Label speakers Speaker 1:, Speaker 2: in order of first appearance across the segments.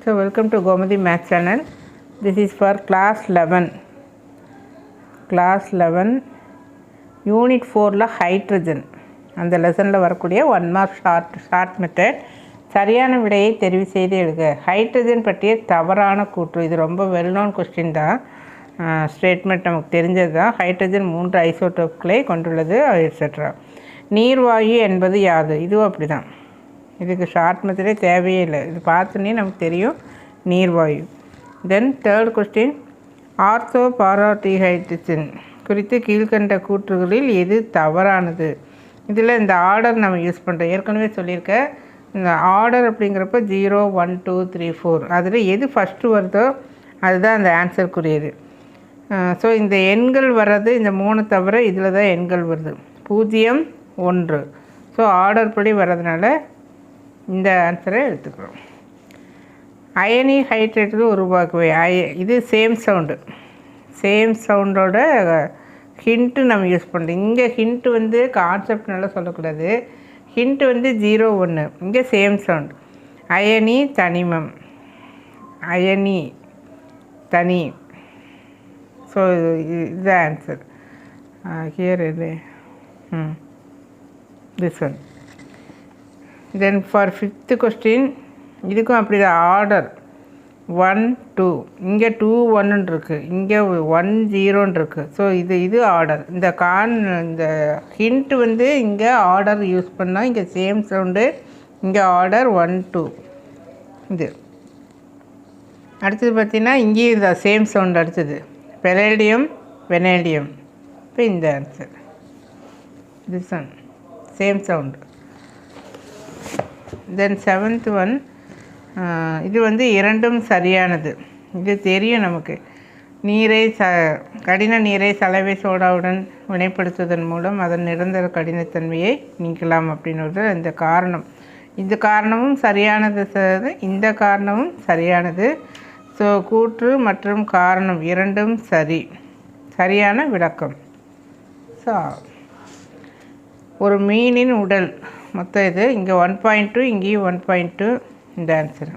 Speaker 1: So welcome to Gomathi Math channel. This is for class 11. Class 11 Unit 4 hydrogen. அந்த லெசனில் வரக்கூடிய 1 mark short method. சரியான விடையை தெரிவு செய்து எழுதுக. ஹைட்ரஜன் பற்றிய தவறான கூற்று. இது ரொம்ப வெல் நோன் கொஸ்டின் தான். ஸ்டேட்மெண்ட் நமக்கு தெரிஞ்சது தான். ஹைட்ரஜன் 3 ஐசோடோப்களை கொண்டுள்ளது எட்ஸெட்ரா. நீர்வாயு என்பது யாது? இதுவும் அப்படி தான். இதுக்கு ஷார்ட் மெத்தடே தேவையே இல்லை. இது பார்த்தோன்னே நமக்கு தெரியும் நீர்வாயு. தென் தேர்ட் கொஸ்டின், ஆர்த்தோ பாராடிஹைட்ரஜன் குறித்து கீழ்கண்ட கூற்றுகளில் எது தவறானது? இதில் இந்த ஆர்டர் நம்ம யூஸ் பண்ணுறோம். ஏற்கனவே சொல்லியிருக்கேன். இந்த ஆர்டர் அப்படிங்கிறப்ப 0 1 2 3 4 அதில் எது ஃபஸ்ட்டு வருதோ அதுதான் அந்த ஆன்சருக்குரியது. ஸோ இந்த எண்கள் வர்றது இந்த 3 தவிர இதில் தான் எண்கள் வருது 0 1. ஸோ ஆர்டர் படி வர்றதுனால இந்த ஆன்சரை எடுத்துக்கிறோம். அயனி ஹைட்ரேட்டு உருவாக்குவே. இது சேம் சவுண்டோட ஹிண்ட்டு நம்ம யூஸ் பண்ணுறோம். இங்கே ஹிண்ட்டு வந்து கான்செப்ட்னால சொல்லக்கூடாது. ஹிண்ட்டு வந்து 0 1. இங்கே சேம் சவுண்ட். அயனி தனிமம், அயனி தனி. ஸோ இது ஆன்சர் ஹியர். இது this one. Then for 5th question, இதுக்கும் அப்படி தான். ஆர்டர் 1 2. இங்கே 2 1 இருக்குது, இங்கே 1 0 இருக்குது. ஸோ இது ஆர்டர். இந்த ஹிண்ட் வந்து இங்கே ஆர்டர் யூஸ் பண்ணால் இங்கே சேம் சவுண்டு, இங்கே ஆர்டர் 1 2. இது அடுத்தது பார்த்திங்கன்னா இங்கேயும் இந்த சேம் சவுண்ட். அடுத்தது பெலேடியம் வெனேடியம். இப்போ இந்த answer this one same sound. Then 7th one, இது வந்து இரண்டும் சரியானது. இது தெரியும் நமக்கு. கடின நீரை சலவை சோடாவுடன் வினைப்படுத்துவதன் மூலம் அதன் நிரந்தர கடினத்தன்மையை நீக்கலாம் அப்படின்றது இந்த காரணமும் சரியானது. இந்த காரணமும் சரியானது. ஸோ கூற்று மற்றும் காரணம் இரண்டும் சரியான விளக்கம். ஸோ ஒரு மீனின் உடல் மொத்தம் இது இங்கே 1.2, இங்கேயும் 1.2. இந்த ஆன்சர்.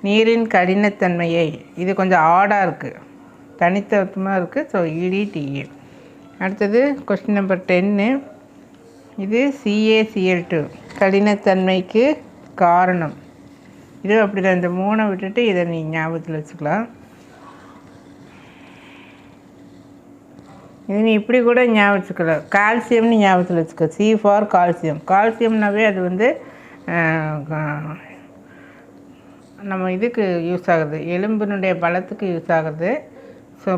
Speaker 1: நீரின் கடினத்தன்மையை, இது கொஞ்சம் ஆடாக இருக்குது, தனித்துவமாக இருக்குது. So EDTA. அடுத்தது கொஸ்டின் நம்பர் 10. இது CaCl2 கடினத்தன்மைக்கு காரணம். இது அப்படி தான். இந்த 3 விட்டுட்டு இதை நீ ஞாபகத்தில் வச்சுக்கலாம். இது நீ இப்படி கூட ஞாபகம் வச்சுக்கலாம். கால்சியம்னு ஞாபகத்தில் வச்சுக்க. C for calcium. கால்சியம்னாவே அது வந்து நம்ம இதுக்கு யூஸ் ஆகுது, எலும்பினுடைய பலத்துக்கு யூஸ் ஆகுது. ஸோ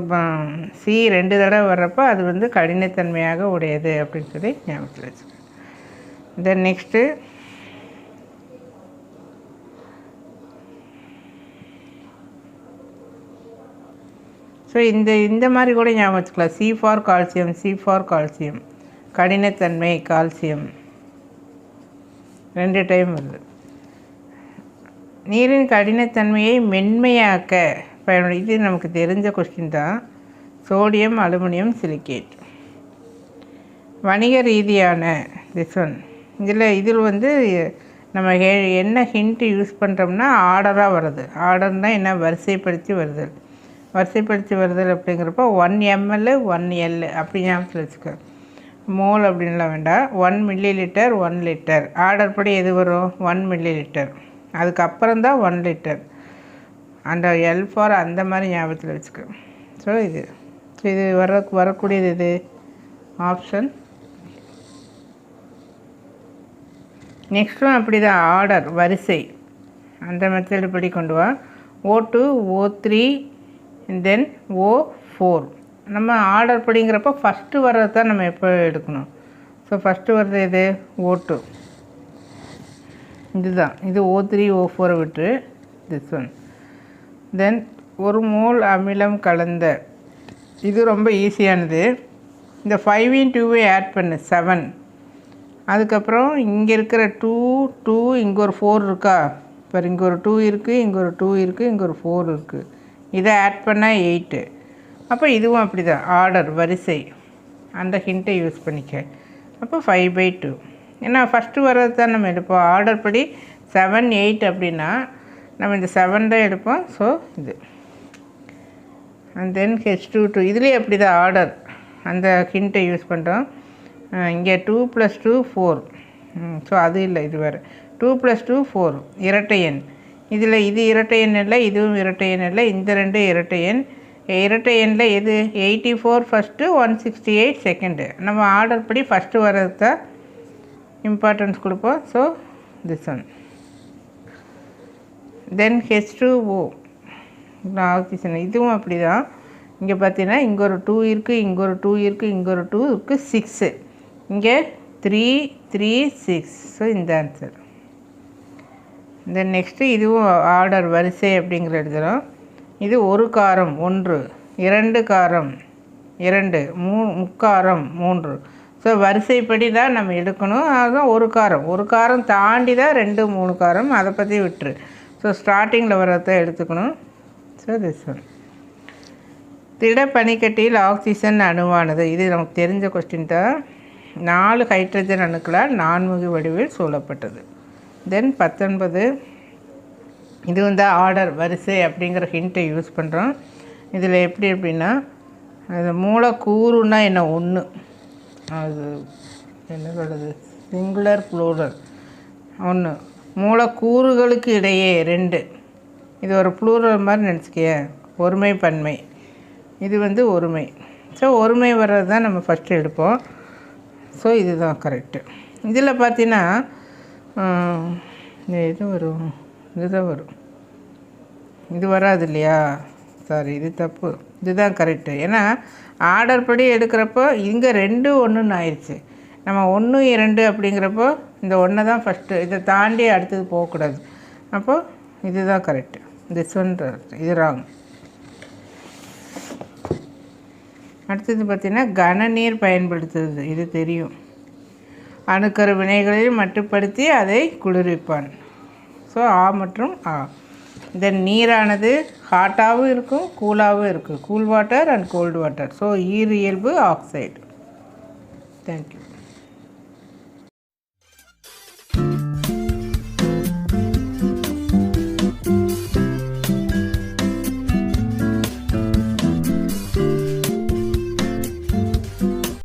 Speaker 1: C 2 தடவை வர்றப்போ அது வந்து கடினத்தன்மையாக உடையது அப்படின்னு சொல்லி ஞாபகத்தில் வச்சுக்க. தென் நெக்ஸ்ட்டு, ஸோ இந்த மாதிரி கூட ஞாபகம் வச்சுக்கலாம். C ஃபார் கால்சியம் கடினத்தன்மை கால்சியம் 2 டைம் வருது. நீரின் கடினத்தன்மையை மென்மையாக்க பயன்படும். இது நமக்கு தெரிஞ்ச கொஸ்டின் தான். Sodium aluminium silicate. வணிக ரீதியான திஸ் ஒன். இதில் வந்து நம்ம என்ன ஹிண்ட்டு யூஸ் பண்ணுறோம்னா ஆர்டராக வருது. ஆர்டர்னால் என்ன? வரிசைப்படுத்தி வருதல் அப்படிங்கிறப்ப 1 ml 1 L அப்படி ஞாபகத்தில் வச்சுக்க. மோல் அப்படின்லாம் வேண்டாம். 1 ml 1 லிட்டர். ஆர்டர் படி எது வரும்? 1 ml. அதுக்கப்புறம் தான் 1 லிட்டர். அந்த L ஃபார் அந்த மாதிரி ஞாபகத்தில் வச்சுக்க. ஸோ இது வரக்கூடியது இது ஆப்ஷன். நெக்ஸ்ட்டும் அப்படி தான். ஆர்டர் வரிசை அந்த மெத்தடு படி கொண்டு வா. O2 O3 தென் O4. நம்ம ஆர்டர் படிங்கிறப்ப ஃபஸ்ட்டு வர்றது தான் நம்ம எப்போ எடுக்கணும். ஸோ ஃபஸ்ட்டு வர்றது எது? O2. இதுதான். இது O3 O4 விட்டு திஸ் ஒன். தென் 1 மோல் அமிலம் கலந்த. இது ரொம்ப ஈஸியானது. இந்த 5 2 ஆட் பண்ணு 7. அதுக்கப்புறம் இங்கே இருக்கிற 2 இங்கே ஒரு 4 இருக்கா? இப்போ இங்கே ஒரு 2 இருக்குது, இங்கே ஒரு 2 இருக்குது, இங்கே ஒரு 4 இருக்குது. இதை ஆட் பண்ணால் 8. அப்போ இதுவும் அப்படி தான். ஆர்டர் வரிசை அந்த ஹிண்ட்டை யூஸ் பண்ணிக்க. அப்போ 5/2. ஏன்னா ஃபஸ்ட்டு வர்றது தான் நம்ம எடுப்போம். ஆர்டர் படி 7 8 அப்படின்னா நம்ம இந்த 7 தான் எடுப்போம். ஸோ இது அண்ட் தென் H22 இதுலேயே அப்படி தான் ஆர்டர் அந்த ஹிண்ட்டை யூஸ் பண்ணுறோம். இங்கே 2 + 2 4. ஸோ அது இல்லை, இது வேறு 2 + 2 4 இரட்டை எண். இதில் இது இரட்டை எண் இல்லை, இதுவும் இரட்டை எண் இல்லை, இந்த ரெண்டு இரட்டை எண். இரட்டை எண்ணில் எது 84 ஃபஸ்ட்டு, 168 செகண்டு. நம்ம ஆர்டர் படி ஃபஸ்ட்டு வர்றது தான் இம்பார்ட்டன்ஸ் கொடுப்போம். So this one. Then H2O oxygen இதுவும் அப்படி தான். இங்கே பார்த்தீங்கன்னா இங்கே ஒரு 2 இருக்குது, இங்கே ஒரு 2 இருக்குது, இங்கே ஒரு 2 இருக்குது, 6. இங்கே 3 3 6. ஸோ இந்த ஆன்சர். தென் நெக்ஸ்ட்டு இதுவும் ஆர்டர் வரிசை அப்படிங்கிற எழுதுகிறோம். இது ஒரு காரம் 1, 2 காரம் 2, முக்காரம் 3. ஸோ வரிசைப்படி தான் நம்ம எடுக்கணும். அதுதான் ஒரு காரம் தாண்டி தான் 2 3 காரம், அதை பற்றி விட்டுரு. ஸோ ஸ்டார்டிங்கில் வர்றதை எடுத்துக்கணும். So this one. திட பனிக்கட்டியில் ஆக்சிஜன் அணுவானது. இது நமக்கு தெரிஞ்ச கொஸ்டின் தான். 4 ஹைட்ரஜன் அணுக்களால் நான்முக வடிவில் சூழப்பட்டது. தென் 19 இது வந்து ஆர்டர் வரிசை அப்படிங்கிற ஹிண்ட்டை யூஸ் பண்ணுறோம். இதில் எப்படி அப்படின்னா அது மூலக்கூறுனா என்ன 1, அது என்ன சொல்கிறது சிங்குலர் ப்ளூரல் 1, மூலக்கூறுகளுக்கு இடையே 2. இது ஒரு ப்ளூரல் மாதிரி நினச்சிக்க, ஒருமை பன்மை. இது வந்து ஒருமை. ஸோ ஒருமை வர்றது தான் நம்ம ஃபஸ்ட்டு எடுப்போம். ஸோ இதுதான் கரெக்டு. இதில் பார்த்தீங்கன்னா இது வரும், இதுதான் வரும், இது வராது இல்லையா? சாரி, இது தப்பு. இதுதான் கரெக்டு. ஏன்னா ஆர்டர் படி எடுக்கிறப்போ இங்கே 2 1ன்னு ஆயிடுச்சு. நம்ம 1 2 அப்படிங்கிறப்போ இந்த 1 தான் ஃபஸ்ட்டு, இதை தாண்டி அடுத்தது போகக்கூடாது. அப்போது இதுதான் கரெக்டு. திஸ் ஒன் இது ராங். அடுத்தது பார்த்திங்கன்னா கனநீர் பயன்படுத்துறது. இது தெரியும். அணுக்கரு வினைகளில் மட்டுப்படுத்தி அதை குளிர்விப்பான். ஸோ ஆ மற்றும் ஆ. தென் நீரானது ஹாட்டாகவும் இருக்கும், கூலாகவும் இருக்கும். Cool water and cold water. So ஈரியல்பு ஆக்சைடு. தேங்க்யூ.